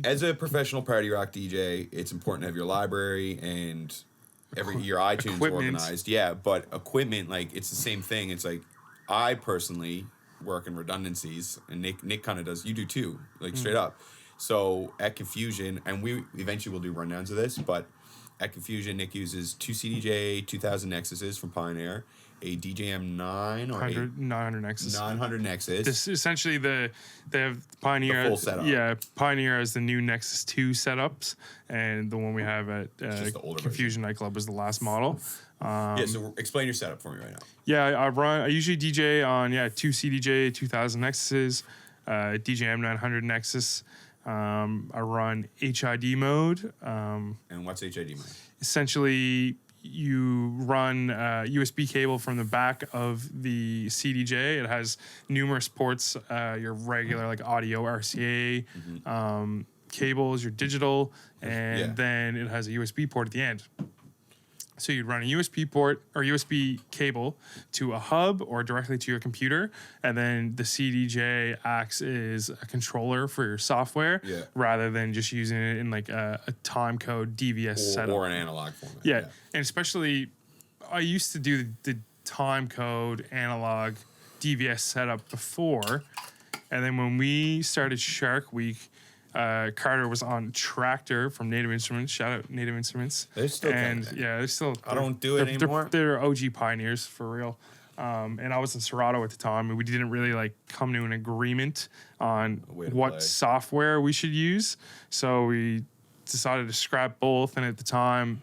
as a professional party rock DJ, it's important to have your library and your iTunes organized. Yeah, but equipment, like, it's the same thing. It's like, I personally work in redundancies, and Nick kind of does. You do too, like, straight up. So at Confusion, and we eventually will do rundowns of this, but at Confusion, Nick uses two CDJ 2000 Nexuses from Pioneer, a DJM 900 Nexus. 900 Nexus. This essentially they have Pioneer. The full setup. Yeah, Pioneer has the new Nexus 2 setups, and the one we have at Confusion Nightclub is the last model. So explain your setup for me right now. Yeah, I usually DJ on two CDJ 2000 Nexuses, DJM 900 Nexus. I run HID mode. And what's HID mode? Essentially, you run a USB cable from the back of the CDJ. It has numerous ports, your regular like audio RCA cables, your digital, and then it has a USB port at the end. So you'd run a USB port or USB cable to a hub or directly to your computer, and then the CDJ acts as a controller for your software rather than just using it in like a timecode DVS setup. Or an analog format. Yeah, and especially I used to do the timecode analog DVS setup before, and then when we started Shark Week, Carter was on Tractor from Native Instruments. Shout out Native Instruments. They're still they're still. I don't do it anymore. They're OG pioneers for real. And I was in Serato at the time, and we didn't really like come to an agreement on what software we should use. So we decided to scrap both. And at the time,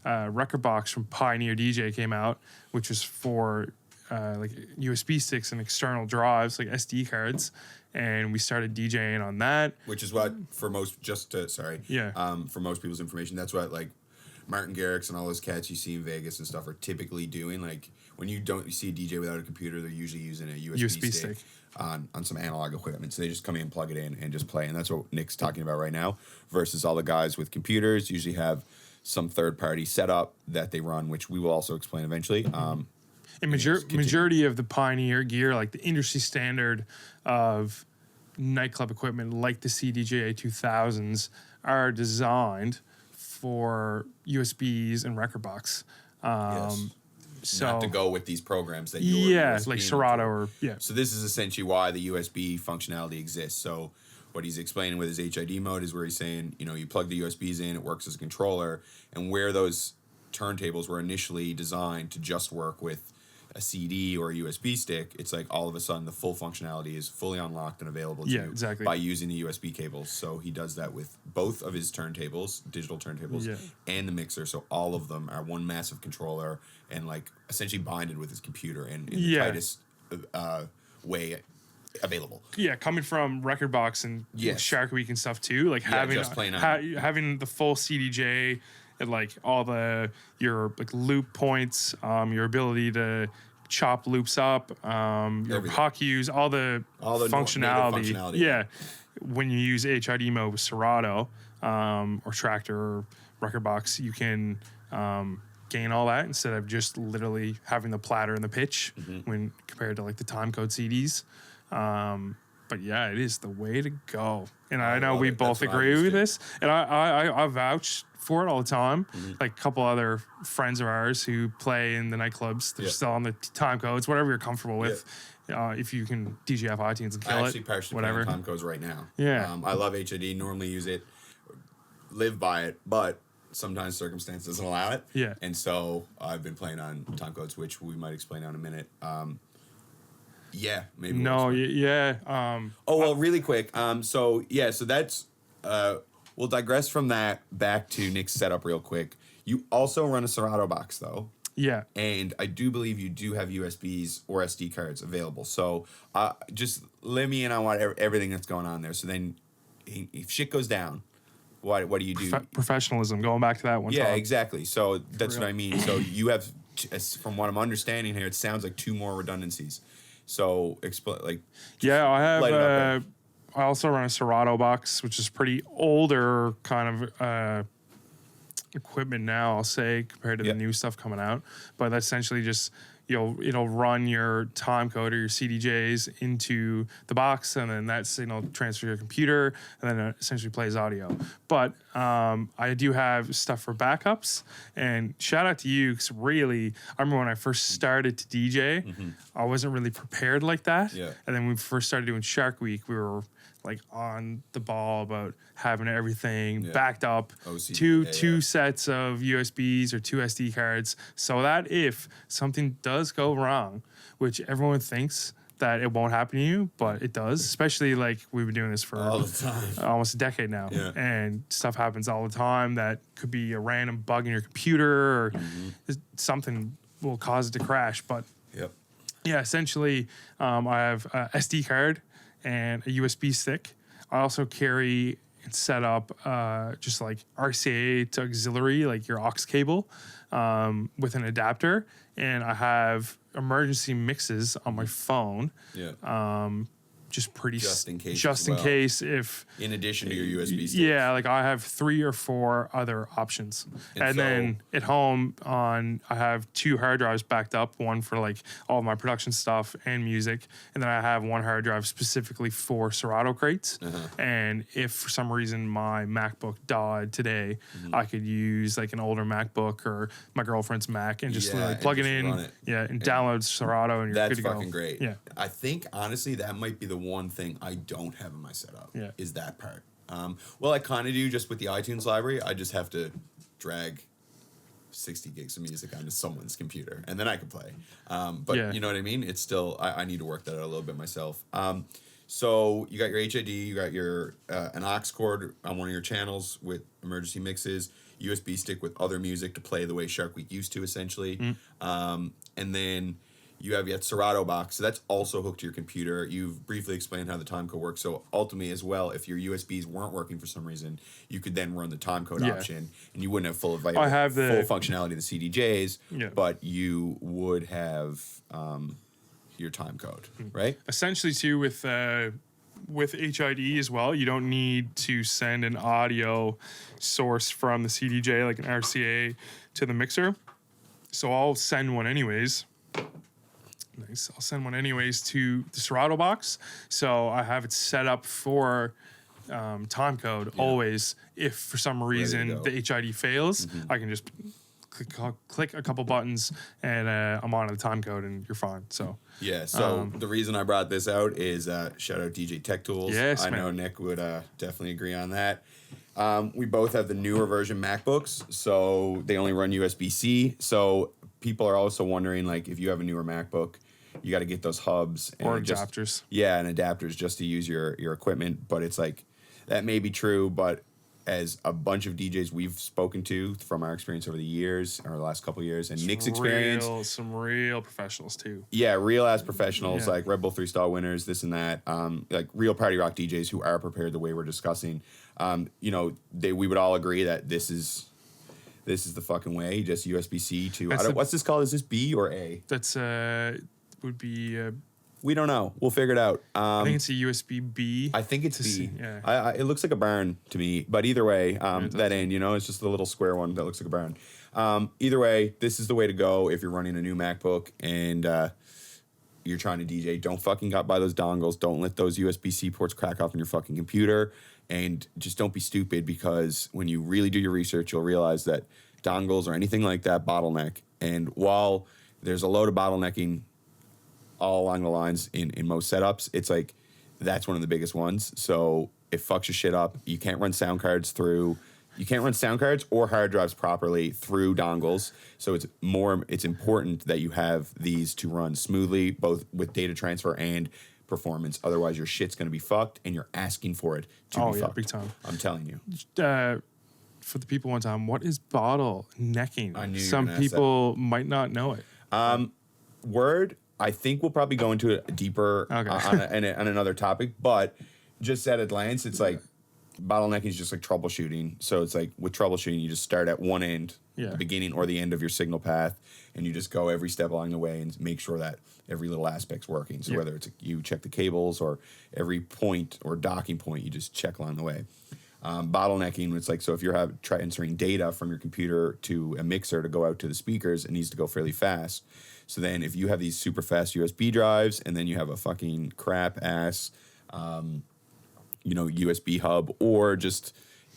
Rekordbox from Pioneer DJ came out, which was for like USB sticks and external drives, like SD cards. And we started DJing on that. Which is what, for most, for most people's information, that's what, like, Martin Garrix and all those cats you see in Vegas and stuff are typically doing. Like, when you see a DJ without a computer, they're usually using a USB stick on some analog equipment. So they just come in, plug it in, and just play. And that's what Nick's talking about right now. Versus all the guys with computers usually have some third-party setup that they run, which we will also explain eventually. And majority of the Pioneer gear, like the industry standard of nightclub equipment, like the CDJ 2000s, are designed for USBs and Rekordbox. So not to go with these programs that like Serato or So this is essentially why the USB functionality exists. So what he's explaining with his HID mode is where he's saying, you plug the USBs in, it works as a controller, and where those turntables were initially designed to just work with a CD or a USB stick, it's like all of a sudden the full functionality is fully unlocked and available to you by using the USB cables. So he does that with both of his turntables, digital turntables, and the mixer. So all of them are one massive controller and like essentially binded with his computer and in the tightest way available. Yeah, coming from Rekordbox and Shark Week and stuff too, like having the full CDJ. And like all your like loop points, your ability to chop loops up, your hawk cues, all the functionality. Yeah, when you use HID mode with Serato or Tractor or Rekordbox, you can gain all that instead of just literally having the platter and the pitch when compared to like the timecode CDs. But yeah, it is the way to go, and I know we both agree with this, and I vouch for it all the time. Like a couple other friends of ours who play in the nightclubs, they're still on the time codes, whatever you're comfortable with. If you can DJ off iTunes and kill it, I actually partially play on time codes right now. I love HID, normally use it, live by it, but sometimes circumstance doesn't allow it. And so I've been playing on time codes, which we might explain in a minute. Maybe. No, really quick. So that's we'll digress from that back to Nick's setup real quick. You also run a Serato box though. Yeah. And I do believe you do have USBs or SD cards available. So just let me in on everything that's going on there. So then if shit goes down, what do you do? Professionalism, going back to that one. Yeah, exactly. So that's what I mean. So you have, from what I'm understanding here, it sounds like 2 more redundancies. So I have. I also run a Serato box, which is pretty older kind of equipment now, I'll say, compared to the new stuff coming out. But that's essentially just it'll run your time code or your CDJs into the box, and then that signal transfers to your computer, and then it essentially plays audio. But I do have stuff for backups, and shout out to you, because really, I remember when I first started to DJ, I wasn't really prepared like that. Yeah. And then when we first started doing Shark Week, we were like on the ball about having everything backed up, two sets of USBs or 2 SD cards, so that if something does go wrong, which everyone thinks that it won't happen to you, but it does, especially like we've been doing this for all the time, almost a decade now, and stuff happens all the time that could be a random bug in your computer or something will cause it to crash. But yeah, essentially I have a SD card and a USB stick. I also carry and set up just like RCA to auxiliary, like your aux cable, with an adapter. And I have emergency mixes on my phone. Just in case if in addition to your USB sticks. Yeah, like I have 3 or 4 other options. And then at home I have 2 hard drives backed up, one for like all of my production stuff and music, and then I have 1 hard drive specifically for Serato crates. And if for some reason my MacBook died today, I could use like an older MacBook or my girlfriend's Mac and just literally plug it in, and download Serato, and you're good to go. That's fucking great. Yeah. I think honestly that might be the one thing I don't have in my setup is that part. Well, I kind of do just with the iTunes library. I just have to drag 60 gigs of music onto someone's computer, and then I can play. But you know what I mean? It's still, I need to work that out a little bit myself. So you got your HID, you got your an aux cord on one of your channels with emergency mixes, USB stick with other music to play the way Shark Week used to, essentially. And then you have yet Serato box, so that's also hooked to your computer. You've briefly explained how the timecode works. So ultimately, as well, if your USBs weren't working for some reason, you could then run the timecode option, and you wouldn't have full functionality of the CDJs, but you would have your timecode, right? Essentially, too, with HID as well, you don't need to send an audio source from the CDJ, like an RCA, to the mixer. So I'll send one anyways. Nice. I'll send one anyways to the Serato box. So I have it set up for timecode always. If for some reason the HID fails, I can just click a couple buttons and I'm on the timecode and you're fine. So the reason I brought this out is shout out DJ Tech Tools. Yes, I know Nick would definitely agree on that. We both have the newer version MacBooks, so they only run USB-C. So people are also wondering, like, if you have a newer MacBook, you got to get those hubs and or adapters. And adapters just to use your equipment. But it's like, that may be true, but as a bunch of DJs we've spoken to from our experience over the years, or the last couple of years, and Nick's experience, some real professionals too. Yeah, real ass professionals, like Red Bull 3-star winners, this and that. Like real party rock DJs who are prepared the way we're discussing. We would all agree that this is the fucking way. Just USB-C to what's this called? Is this B or A? That's would be. We don't know. We'll figure it out. I think it's a USB-B. I think it's B. It looks like a barn to me, but either way, that end, it's just the little square one that looks like a barn. Either way, this is the way to go if you're running a new MacBook and you're trying to DJ. Don't fucking buy those dongles. Don't let those USB-C ports crack off in your fucking computer. And just don't be stupid, because when you really do your research, you'll realize that dongles or anything like that bottleneck. And while there's a load of bottlenecking all along the lines in most setups, it's like that's one of the biggest ones. So it fucks your shit up. You can't run sound cards or hard drives properly through dongles. So it's important that you have these to run smoothly, both with data transfer and performance. Otherwise your shit's going to be fucked, and you're asking for it to be fucked. Big time. I'm telling you. For the people one time, what is bottlenecking? I knew some people might not know it. Word. I think we'll probably go into it deeper on another topic, but just at a glance, it's like bottlenecking is just like troubleshooting. So it's like with troubleshooting, you just start at one end, the beginning or the end of your signal path, and you just go every step along the way and make sure that every little aspect's working. So whether it's you check the cables or every point or docking point, you just check along the way. Bottlenecking, it's like, so if you're try entering data from your computer to a mixer to go out to the speakers, it needs to go fairly fast. So then if you have these super fast USB drives and then you have a fucking crap ass, USB hub, or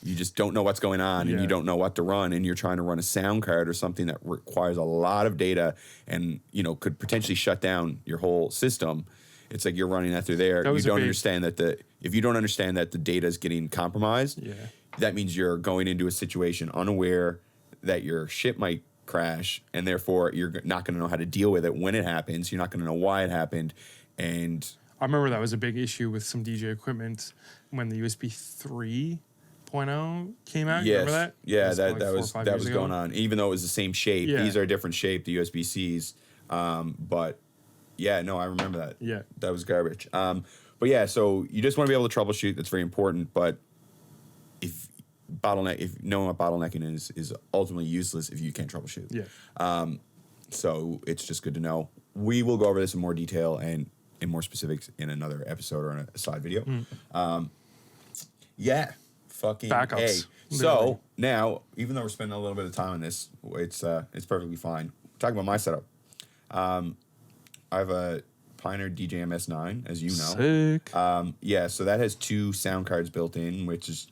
you just don't know what's going on and you don't know what to run, and you're trying to run a sound card or something that requires a lot of data and, could potentially shut down your whole system. It's like you're running that through there. You don't understand that if you don't understand that the data is getting compromised, that means you're going into a situation unaware that your shit might crash, and therefore you're not going to know how to deal with it when it happens. You're not going to know why it happened. And I remember that was a big issue with some DJ equipment when the USB 3.0 came out. Yes. Remember that? Yeah, that was going on. Even though it was the same shape, these are a different shape, the USB-Cs. But yeah, no, I remember that. Yeah. That was garbage. But yeah, so you just want to be able to troubleshoot. That's very important. But if knowing what bottlenecking is ultimately useless if you can't troubleshoot. Yeah. So it's just good to know. We will go over this in more detail and in more specifics in another episode or in a side video. Yeah. Fucking backups. So now, even though we're spending a little bit of time on this, it's perfectly fine. Talking about my setup. I have a Pioneer DJM S9, as you know. Sick. Yeah, so that has 2 sound cards built in, which is,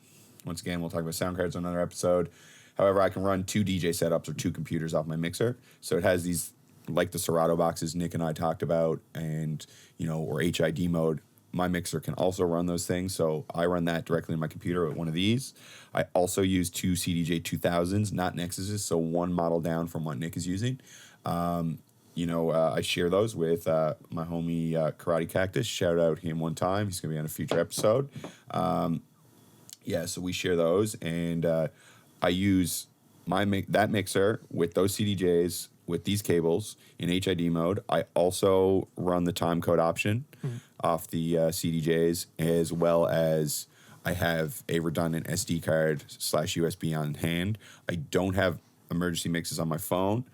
once again, we'll talk about sound cards on another episode. However, I can run 2 DJ setups or 2 computers off my mixer. So it has these, like the Serato boxes Nick and I talked about, and, or HID mode. My mixer can also run those things, so I run that directly in my computer with one of these. I also use 2 CDJ 2000s, not Nexuses, so one model down from what Nick is using. I share those with my homie Karate Cactus. Shout out him one time. He's going to be on a future episode. So we share those, and I use that mixer with those CDJs with these cables in HID mode. I also run the time code option off the CDJs, as well as I have a redundant SD card / USB on hand. I don't have emergency mixes on my phone,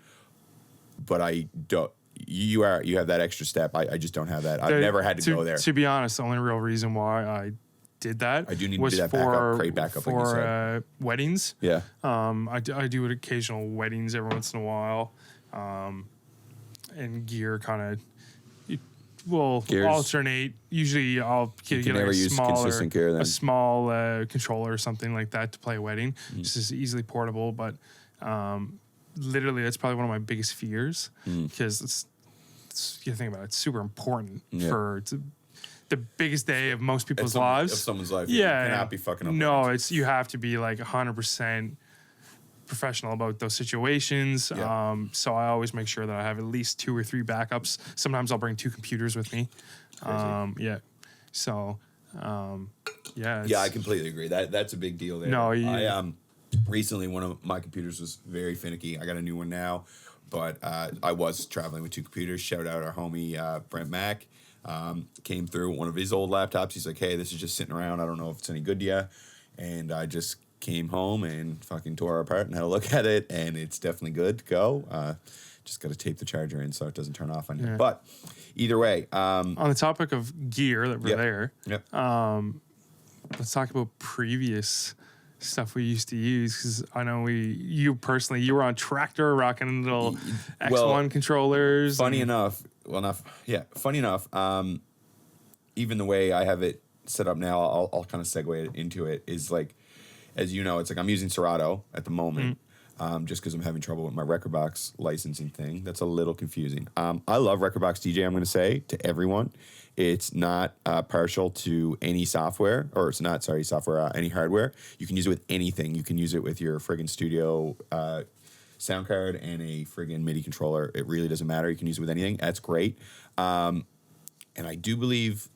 but I don't. You have that extra step. I just don't have that. I've never had to go there. To be honest, the only real reason why I did that I do need to do that backup, crate backup for like you said. Weddings. Yeah. I do occasional weddings every once in a while, and gear kind of will alternate. Usually, I'll get like a small controller or something like that to play a wedding. Just is easily portable, but. Literally, that's probably one of my biggest fears because you think about it, it's super important for the biggest day of most people's lives. Of someone's life, you cannot be fucking up. No, you have to be like 100% professional about those situations. Yeah. So I always make sure that I have at least 2 or 3 backups. Sometimes I'll bring 2 computers with me. So, I completely agree. That's a big deal there. No, recently, one of my computers was very finicky. I got a new one now, but I was traveling with 2 computers. Shout out our homie Brent Mack. Came through one of his old laptops. He's like, hey, this is just sitting around. I don't know if it's any good to you. And I just came home and fucking tore it apart and had a look at it, and it's definitely good to go. Just got to tape the charger in so it doesn't turn off on you. But either way. On the topic of gear that we're there, let's talk about previous stuff we used to use, because I know you were on Tractor rocking little X1 controllers. Funny enough, even the way I have it set up now, I'll kind of segue into it, is like, as you know, it's like I'm using Serato at the moment, just because I'm having trouble with my Rekordbox licensing thing. That's a little confusing. I love Rekordbox DJ, I'm going to say, to everyone. It's not partial to any software, or it's not, any hardware. You can use it with anything. You can use it with your friggin' studio sound card and a friggin' MIDI controller. It really doesn't matter. You can use it with anything. That's great. And I do believe,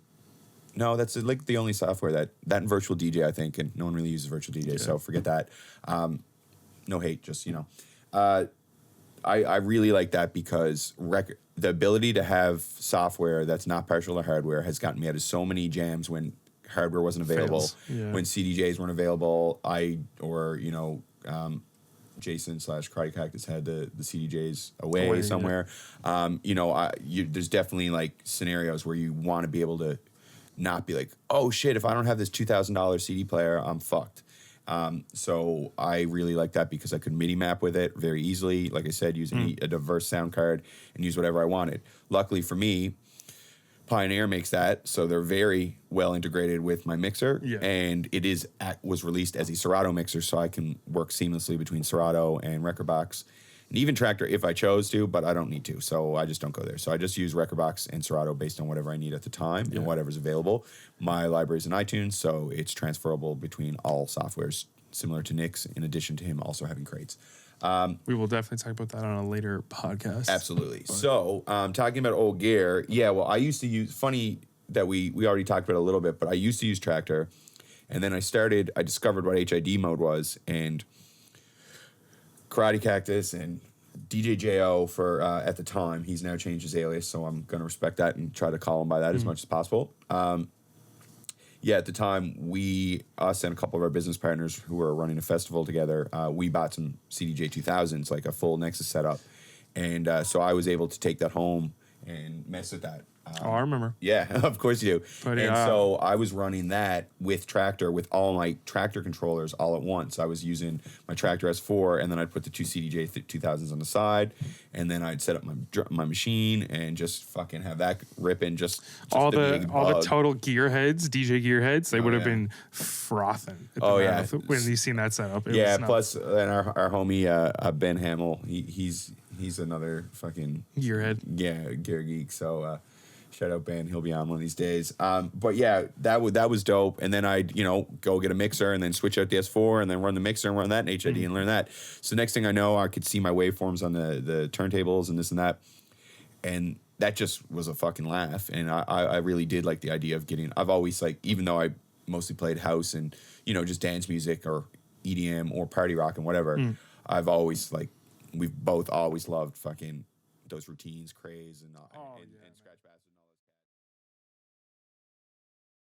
no, that's like the only software that and Virtual DJ, I think, and no one really uses Virtual DJ, so forget that. No hate, just, I really like that because the ability to have software that's not partial to hardware has gotten me out of so many jams when hardware wasn't available, when CDJs weren't available. Jason / Karate Cactus had the CDJs away somewhere. There's definitely like scenarios where you want to be able to not be like, oh shit, if I don't have this $2,000 CD player, I'm fucked. So I really like that because I could MIDI map with it very easily. Like I said, use a diverse sound card and use whatever I wanted. Luckily for me, Pioneer makes that, so they're very well integrated with my mixer, and it was released as a Serato mixer, so I can work seamlessly between Serato and Rekordbox, and even Traktor if I chose to, but I don't need to, so I just don't go there. So I just use Rekordbox and Serato based on whatever I need at the time and whatever's available. My library's in iTunes, so it's transferable between all softwares, similar to Nick's, in addition to him also having crates. We will definitely talk about that on a later podcast. Absolutely. So, talking about old gear, well, I used to use, funny that we already talked about it a little bit, but I used to use Traktor, and then I discovered what HID mode was, and Karate Cactus and DJ Jo for, at the time, he's now changed his alias, so I'm going to respect that and try to call him by that as much as possible. At the time, us and a couple of our business partners who were running a festival together, we bought some CDJ 2000s, like a full Nexus setup. And so I was able to take that home and mess with that. I remember. Yeah, of course you do. But so I was running that with Traktor, with all my Traktor controllers all at once. I was using my Traktor S4, and then I'd put the two CDJ 2000s on the side, and then I'd set up my machine and just fucking have that ripping. Just all the total gearheads, DJ gearheads, they would have been frothing. When you seen that setup. Plus, then our homie Ben Hamill, he's another fucking gearhead. Yeah, gear geek. So. Shout out Ben, he'll be on one of these days. But that was dope. And then I'd go get a mixer and then switch out the S4 and then run the mixer and run that in HID and learn that. So next thing I know, I could see my waveforms on the turntables and this and that. And that just was a fucking laugh. And I really did like the idea of I've always even though I mostly played house and just dance music or EDM or party rock and whatever, I've always we've both always loved fucking those routines, craze, and scratch basses.